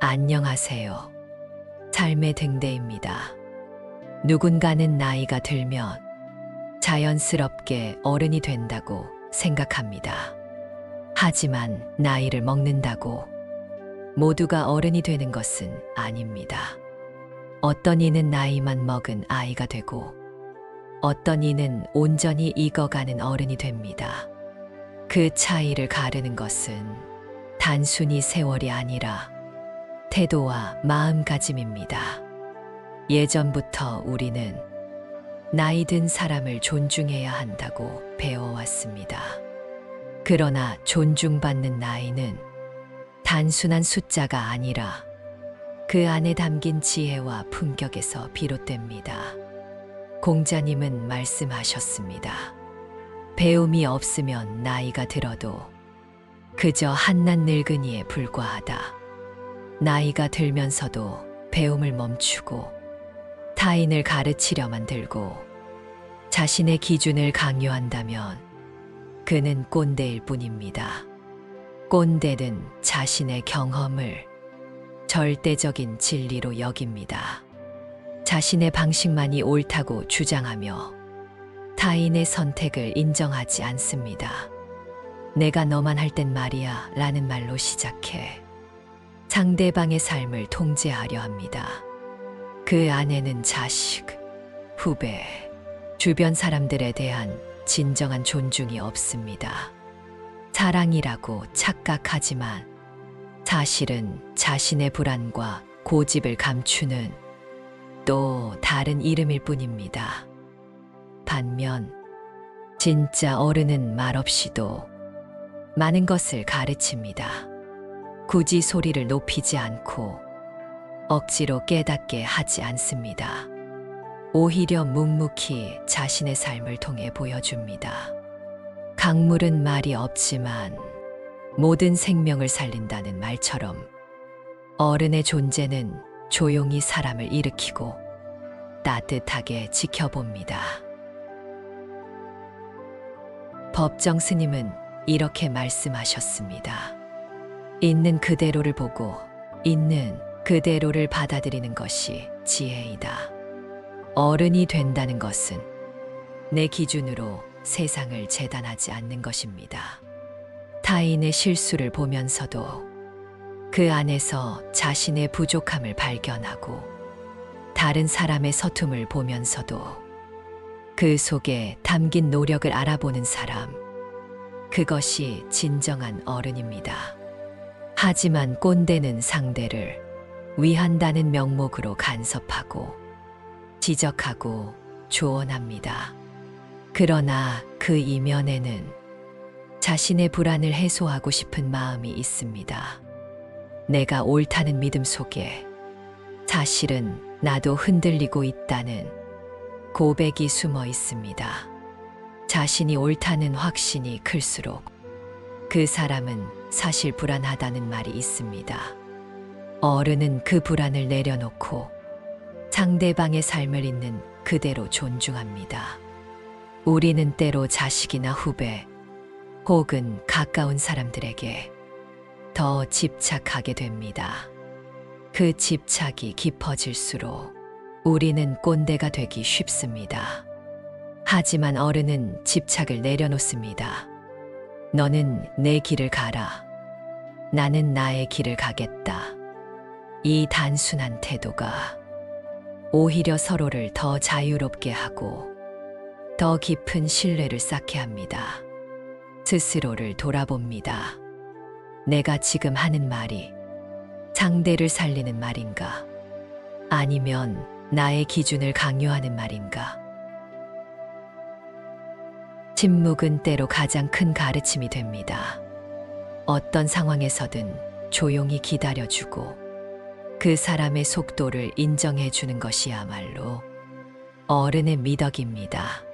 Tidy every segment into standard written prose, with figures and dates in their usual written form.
안녕하세요. 삶의 등대입니다. 누군가는 나이가 들면 자연스럽게 어른이 된다고 생각합니다. 하지만 나이를 먹는다고 모두가 어른이 되는 것은 아닙니다. 어떤 이는 나이만 먹은 아이가 되고 어떤 이는 온전히 익어가는 어른이 됩니다. 그 차이를 가르는 것은 단순히 세월이 아니라 태도와 마음가짐입니다. 예전부터 우리는 나이 든 사람을 존중해야 한다고 배워왔습니다. 그러나 존중받는 나이는 단순한 숫자가 아니라 그 안에 담긴 지혜와 품격에서 비롯됩니다. 공자님은 말씀하셨습니다. 배움이 없으면 나이가 들어도 그저 한낱 늙은이에 불과하다. 나이가 들면서도 배움을 멈추고 타인을 가르치려만 들고 자신의 기준을 강요한다면 그는 꼰대일 뿐입니다. 꼰대는 자신의 경험을 절대적인 진리로 여깁니다. 자신의 방식만이 옳다고 주장하며 타인의 선택을 인정하지 않습니다. 내가 너만 할 땐 말이야 라는 말로 시작해 상대방의 삶을 통제하려 합니다. 그 안에는 자식, 후배, 주변 사람들에 대한 진정한 존중이 없습니다. 사랑이라고 착각하지만 사실은 자신의 불안과 고집을 감추는 또 다른 이름일 뿐입니다. 반면 진짜 어른은 말없이도 많은 것을 가르칩니다. 굳이 소리를 높이지 않고 억지로 깨닫게 하지 않습니다. 오히려 묵묵히 자신의 삶을 통해 보여줍니다. 강물은 말이 없지만 모든 생명을 살린다는 말처럼 어른의 존재는 조용히 사람을 일으키고 따뜻하게 지켜봅니다. 법정 스님은 이렇게 말씀하셨습니다. 있는 그대로를 보고 있는 그대로를 받아들이는 것이 지혜이다. 어른이 된다는 것은 내 기준으로 세상을 재단하지 않는 것입니다. 타인의 실수를 보면서도 그 안에서 자신의 부족함을 발견하고 다른 사람의 서툼을 보면서도 그 속에 담긴 노력을 알아보는 사람, 그것이 진정한 어른입니다. 하지만 꼰대는 상대를 위한다는 명목으로 간섭하고 지적하고 조언합니다. 그러나 그 이면에는 자신의 불안을 해소하고 싶은 마음이 있습니다. 내가 옳다는 믿음 속에 사실은 나도 흔들리고 있다는 고백이 숨어 있습니다. 자신이 옳다는 확신이 클수록 그 사람은 사실 불안하다는 말이 있습니다. 어른은 그 불안을 내려놓고 상대방의 삶을 있는 그대로 존중합니다. 우리는 때로 자식이나 후배 혹은 가까운 사람들에게 더 집착하게 됩니다. 그 집착이 깊어질수록 우리는 꼰대가 되기 쉽습니다. 하지만 어른은 집착을 내려놓습니다. 너는 내 길을 가라. 나는 나의 길을 가겠다. 이 단순한 태도가 오히려 서로를 더 자유롭게 하고 더 깊은 신뢰를 쌓게 합니다. 스스로를 돌아봅니다. 내가 지금 하는 말이 상대를 살리는 말인가? 아니면 나의 기준을 강요하는 말인가? 침묵은 때로 가장 큰 가르침이 됩니다. 어떤 상황에서든 조용히 기다려주고 그 사람의 속도를 인정해주는 것이야말로 어른의 미덕입니다.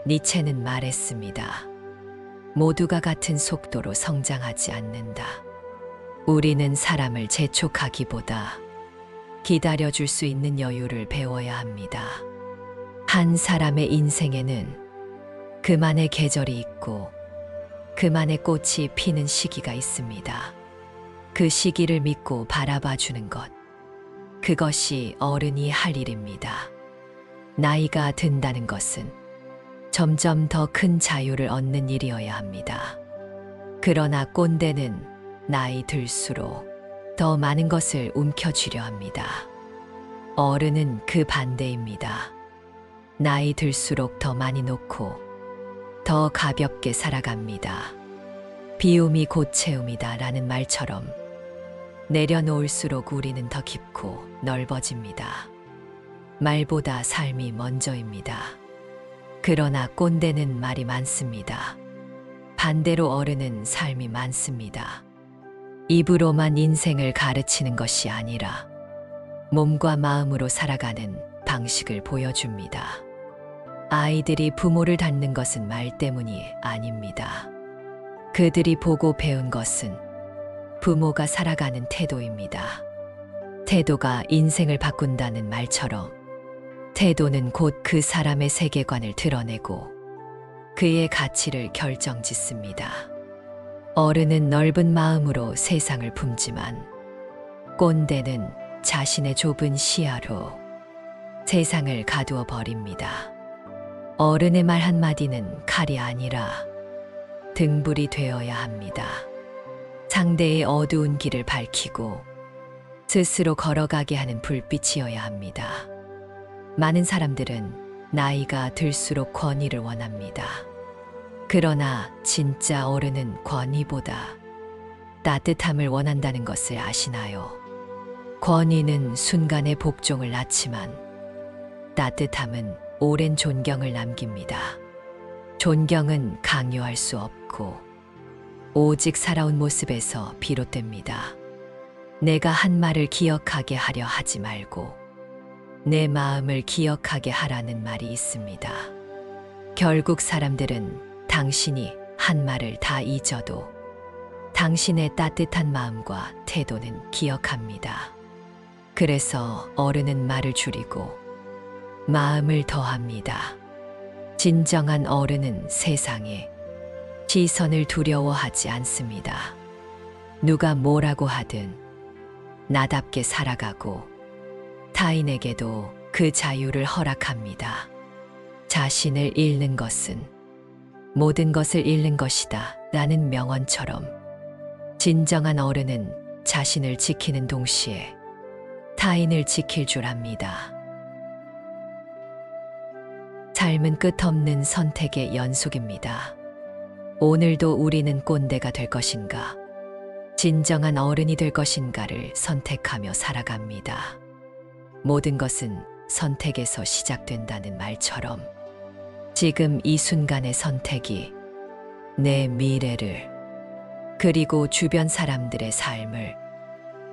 니체는 말했습니다. 모두가 같은 속도로 성장하지 않는다. 우리는 사람을 재촉하기보다 기다려줄 수 있는 여유를 배워야 합니다. 한 사람의 인생에는 그만의 계절이 있고 그만의 꽃이 피는 시기가 있습니다. 그 시기를 믿고 바라봐 주는 것. 그것이 어른이 할 일입니다. 나이가 든다는 것은 점점 더 큰 자유를 얻는 일이어야 합니다. 그러나 꼰대는 나이 들수록 더 많은 것을 움켜쥐려 합니다. 어른은 그 반대입니다. 나이 들수록 더 많이 놓고 더 가볍게 살아갑니다. 비움이 곧 채움이다 라는 말처럼 내려놓을수록 우리는 더 깊고 넓어집니다. 말보다 삶이 먼저입니다. 그러나 꼰대는 말이 많습니다. 반대로 어른은 삶이 많습니다. 입으로만 인생을 가르치는 것이 아니라 몸과 마음으로 살아가는 방식을 보여줍니다. 아이들이 부모를 닮는 것은 말 때문이 아닙니다. 그들이 보고 배운 것은 부모가 살아가는 태도입니다. 태도가 인생을 바꾼다는 말처럼 태도는 곧 그 사람의 세계관을 드러내고 그의 가치를 결정짓습니다. 어른은 넓은 마음으로 세상을 품지만 꼰대는 자신의 좁은 시야로 세상을 가두어 버립니다. 어른의 말 한마디는 칼이 아니라 등불이 되어야 합니다. 상대의 어두운 길을 밝히고 스스로 걸어가게 하는 불빛이어야 합니다. 많은 사람들은 나이가 들수록 권위를 원합니다. 그러나 진짜 어른은 권위보다 따뜻함을 원한다는 것을 아시나요? 권위는 순간의 복종을 낳지만 따뜻함은 오랜 존경을 남깁니다. 존경은 강요할 수 없고 오직 살아온 모습에서 비롯됩니다. 내가 한 말을 기억하게 하려 하지 말고 내 마음을 기억하게 하라는 말이 있습니다. 결국 사람들은 당신이 한 말을 다 잊어도 당신의 따뜻한 마음과 태도는 기억합니다. 그래서 어른은 말을 줄이고 마음을 더합니다. 진정한 어른은 세상에 시선을 두려워하지 않습니다. 누가 뭐라고 하든 나답게 살아가고 타인에게도 그 자유를 허락합니다. 자신을 잃는 것은 모든 것을 잃는 것이다 라는 명언처럼 진정한 어른은 자신을 지키는 동시에 타인을 지킬 줄 압니다. 삶은 끝없는 선택의 연속입니다. 오늘도 우리는 꼰대가 될 것인가, 진정한 어른이 될 것인가를 선택하며 살아갑니다. 모든 것은 선택에서 시작된다는 말처럼 지금 이 순간의 선택이 내 미래를 그리고 주변 사람들의 삶을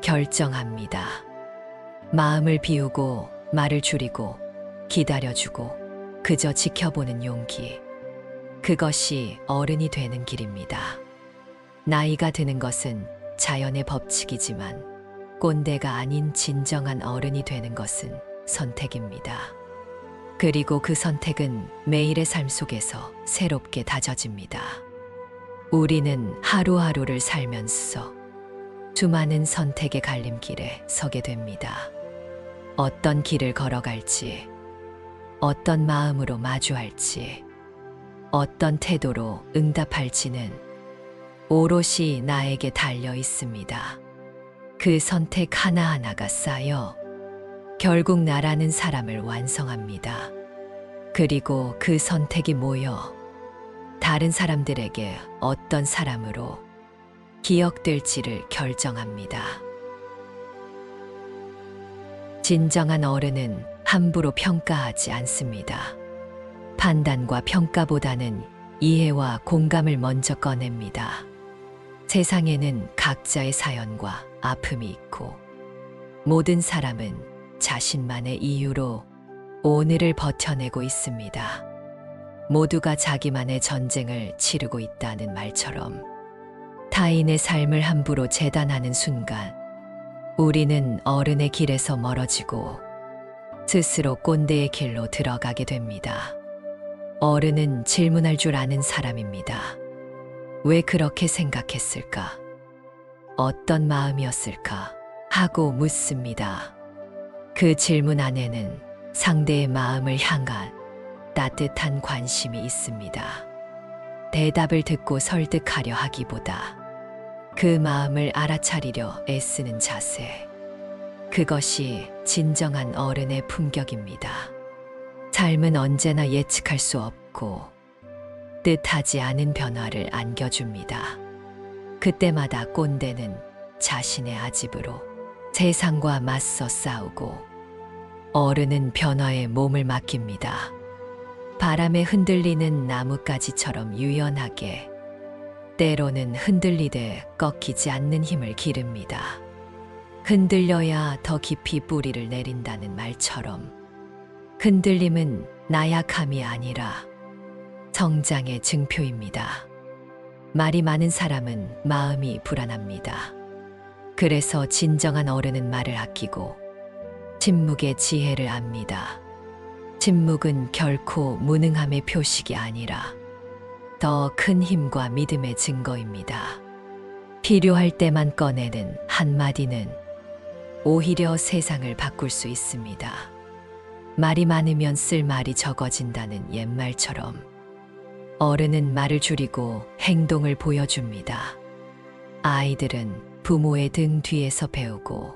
결정합니다. 마음을 비우고 말을 줄이고 기다려주고 그저 지켜보는 용기. 그것이 어른이 되는 길입니다. 나이가 드는 것은 자연의 법칙이지만 꼰대가 아닌 진정한 어른이 되는 것은 선택입니다. 그리고 그 선택은 매일의 삶 속에서 새롭게 다져집니다. 우리는 하루하루를 살면서 수많은 선택의 갈림길에 서게 됩니다. 어떤 길을 걸어갈지, 어떤 마음으로 마주할지, 어떤 태도로 응답할지는 오롯이 나에게 달려 있습니다. 그 선택 하나하나가 쌓여 결국 나라는 사람을 완성합니다. 그리고 그 선택이 모여 다른 사람들에게 어떤 사람으로 기억될지를 결정합니다. 진정한 어른은 함부로 평가하지 않습니다. 판단과 평가보다는 이해와 공감을 먼저 꺼냅니다. 세상에는 각자의 사연과 아픔이 있고 모든 사람은 자신만의 이유로 오늘을 버텨내고 있습니다. 모두가 자기만의 전쟁을 치르고 있다는 말처럼 타인의 삶을 함부로 재단하는 순간 우리는 어른의 길에서 멀어지고 스스로 꼰대의 길로 들어가게 됩니다. 어른은 질문할 줄 아는 사람입니다. 왜 그렇게 생각했을까? 어떤 마음이었을까 하고 묻습니다. 그 질문 안에는 상대의 마음을 향한 따뜻한 관심이 있습니다. 대답을 듣고 설득하려 하기보다 그 마음을 알아차리려 애쓰는 자세. 그것이 진정한 어른의 품격입니다. 삶은 언제나 예측할 수 없고 뜻하지 않은 변화를 안겨줍니다. 그때마다 꼰대는 자신의 아집으로 세상과 맞서 싸우고 어른은 변화에 몸을 맡깁니다. 바람에 흔들리는 나뭇가지처럼 유연하게, 때로는 흔들리되 꺾이지 않는 힘을 기릅니다. 흔들려야 더 깊이 뿌리를 내린다는 말처럼 흔들림은 나약함이 아니라 성장의 증표입니다. 말이 많은 사람은 마음이 불안합니다. 그래서 진정한 어른은 말을 아끼고 침묵의 지혜를 압니다. 침묵은 결코 무능함의 표식이 아니라 더 큰 힘과 믿음의 증거입니다. 필요할 때만 꺼내는 한마디는 오히려 세상을 바꿀 수 있습니다. 말이 많으면 쓸 말이 적어진다는 옛말처럼 어른은 말을 줄이고 행동을 보여줍니다. 아이들은 부모의 등 뒤에서 배우고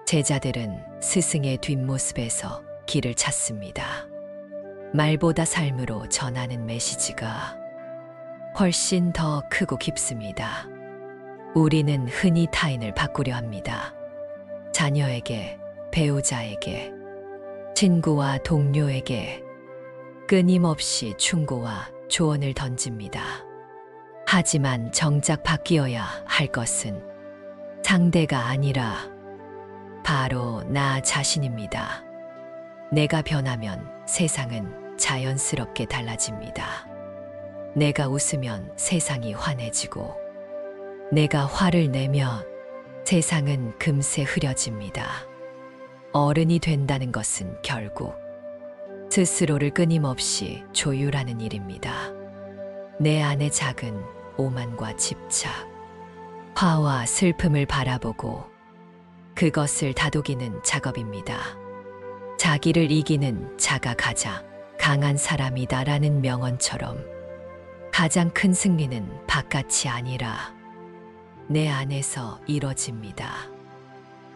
제자들은 스승의 뒷모습에서 길을 찾습니다. 말보다 삶으로 전하는 메시지가 훨씬 더 크고 깊습니다. 우리는 흔히 타인을 바꾸려 합니다. 자녀에게, 배우자에게, 친구와 동료에게 끊임없이 충고와 조언을 던집니다. 하지만 정작 바뀌어야 할 것은 상대가 아니라 바로 나 자신입니다. 내가 변하면 세상은 자연스럽게 달라집니다. 내가 웃으면 세상이 환해지고 내가 화를 내면 세상은 금세 흐려집니다. 어른이 된다는 것은 결국 스스로를 끊임없이 조율하는 일입니다. 내 안의 작은 오만과 집착, 화와 슬픔을 바라보고 그것을 다독이는 작업입니다. 자기를 이기는 자가 가장 강한 사람이다라는 명언처럼 가장 큰 승리는 바깥이 아니라 내 안에서 이뤄집니다.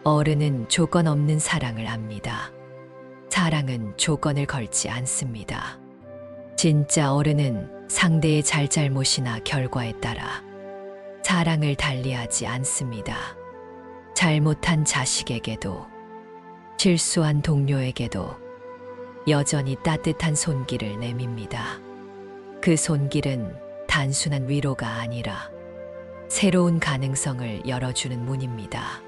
어른은 조건 없는 사랑을 압니다. 사랑은 조건을 걸지 않습니다. 진짜 어른은 상대의 잘잘못이나 결과에 따라 사랑을 달리하지 않습니다. 잘못한 자식에게도 실수한 동료에게도 여전히 따뜻한 손길을 내밉니다. 그 손길은 단순한 위로가 아니라 새로운 가능성을 열어주는 문입니다.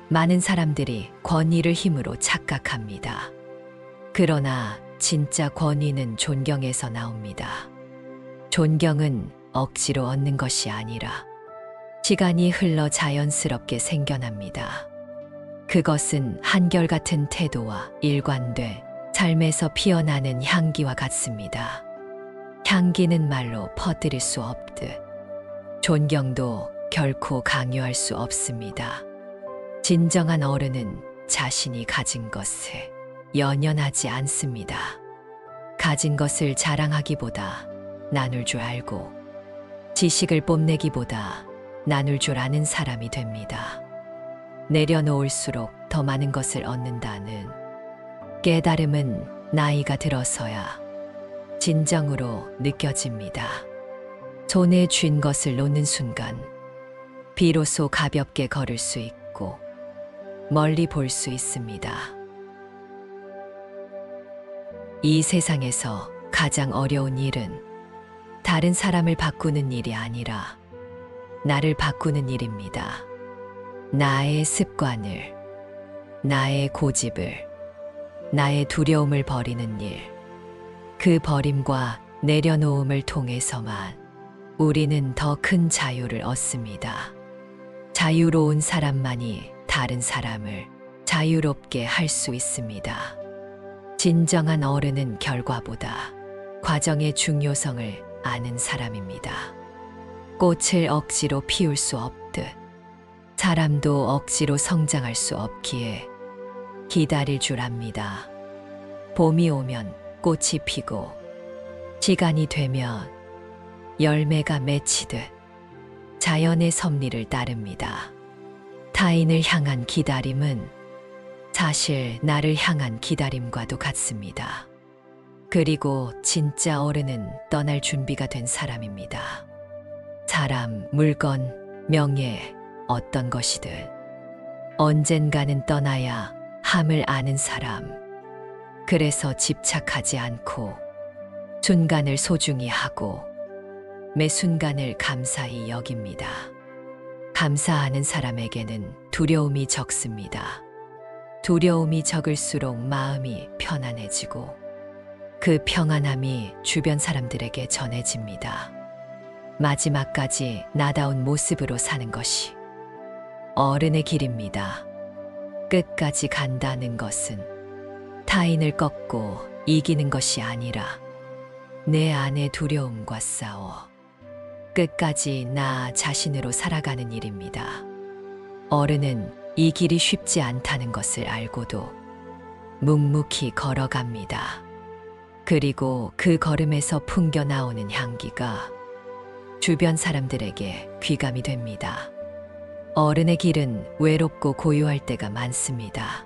많은 사람들이 권위를 힘으로 착각합니다. 그러나 진짜 권위는 존경에서 나옵니다. 존경은 억지로 얻는 것이 아니라 시간이 흘러 자연스럽게 생겨납니다. 그것은 한결같은 태도와 일관돼 삶에서 피어나는 향기와 같습니다. 향기는 말로 퍼뜨릴 수 없듯 존경도 결코 강요할 수 없습니다. 진정한 어른은 자신이 가진 것을 연연하지 않습니다. 가진 것을 자랑하기보다 나눌 줄 알고 지식을 뽐내기보다 나눌 줄 아는 사람이 됩니다. 내려놓을수록 더 많은 것을 얻는다는 깨달음은 나이가 들어서야 진정으로 느껴집니다. 손에 쥔 것을 놓는 순간 비로소 가볍게 걸을 수 있고 멀리 볼 수 있습니다. 이 세상에서 가장 어려운 일은 다른 사람을 바꾸는 일이 아니라 나를 바꾸는 일입니다. 나의 습관을, 나의 고집을, 나의 두려움을 버리는 일. 그 버림과 내려놓음을 통해서만 우리는 더 큰 자유를 얻습니다. 자유로운 사람만이 다른 사람을 자유롭게 할 수 있습니다. 진정한 어른은 결과보다 과정의 중요성을 아는 사람입니다. 꽃을 억지로 피울 수 없듯 사람도 억지로 성장할 수 없기에 기다릴 줄 압니다. 봄이 오면 꽃이 피고 시간이 되면 열매가 맺히듯 자연의 섭리를 따릅니다. 타인을 향한 기다림은 사실 나를 향한 기다림과도 같습니다. 그리고 진짜 어른은 떠날 준비가 된 사람입니다. 사람, 물건, 명예, 어떤 것이든 언젠가는 떠나야 함을 아는 사람. 그래서 집착하지 않고 순간을 소중히 하고 매 순간을 감사히 여깁니다. 감사하는 사람에게는 두려움이 적습니다. 두려움이 적을수록 마음이 편안해지고 그 평안함이 주변 사람들에게 전해집니다. 마지막까지 나다운 모습으로 사는 것이 어른의 길입니다. 끝까지 간다는 것은 타인을 꺾고 이기는 것이 아니라 내 안의 두려움과 싸워 끝까지 나 자신으로 살아가는 일입니다. 어른은 이 길이 쉽지 않다는 것을 알고도 묵묵히 걸어갑니다. 그리고 그 걸음에서 풍겨 나오는 향기가 주변 사람들에게 귀감이 됩니다. 어른의 길은 외롭고 고요할 때가 많습니다.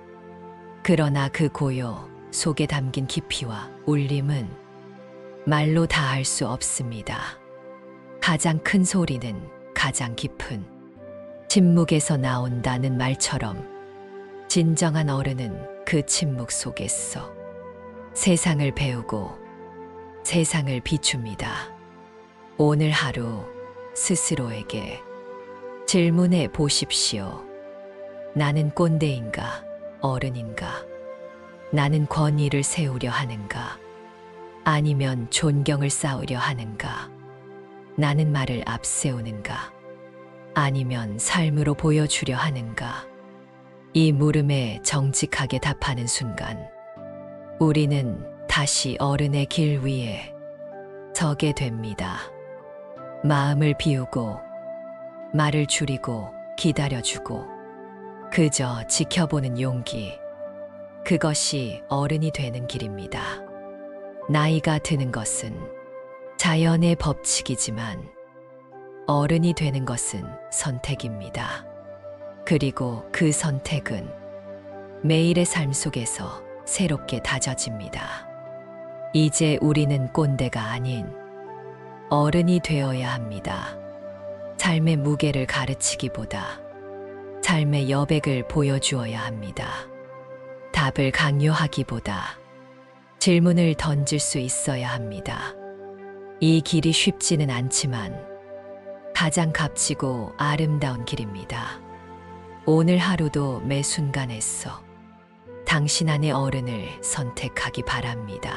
그러나 그 고요 속에 담긴 깊이와 울림은 말로 다 할 수 없습니다. 가장 큰 소리는 가장 깊은 침묵에서 나온다는 말처럼 진정한 어른은 그 침묵 속에서 세상을 배우고 세상을 비춥니다. 오늘 하루 스스로에게 질문해 보십시오. 나는 꼰대인가, 어른인가? 나는 권위를 세우려 하는가? 아니면 존경을 쌓으려 하는가? 나는 말을 앞세우는가? 아니면 삶으로 보여주려 하는가? 이 물음에 정직하게 답하는 순간, 우리는 다시 어른의 길 위에 서게 됩니다. 마음을 비우고, 말을 줄이고, 기다려주고, 그저 지켜보는 용기. 그것이 어른이 되는 길입니다. 나이가 드는 것은 자연의 법칙이지만 어른이 되는 것은 선택입니다. 그리고 그 선택은 매일의 삶 속에서 새롭게 다져집니다. 이제 우리는 꼰대가 아닌 어른이 되어야 합니다. 삶의 무게를 가르치기보다 삶의 여백을 보여주어야 합니다. 답을 강요하기보다 질문을 던질 수 있어야 합니다. 이 길이 쉽지는 않지만 가장 값지고 아름다운 길입니다. 오늘 하루도 매 순간에서 당신 안의 어른을 선택하기 바랍니다.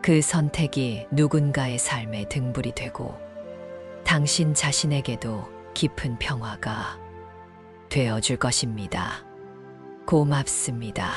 그 선택이 누군가의 삶의 등불이 되고 당신 자신에게도 깊은 평화가 되어줄 것입니다. 고맙습니다.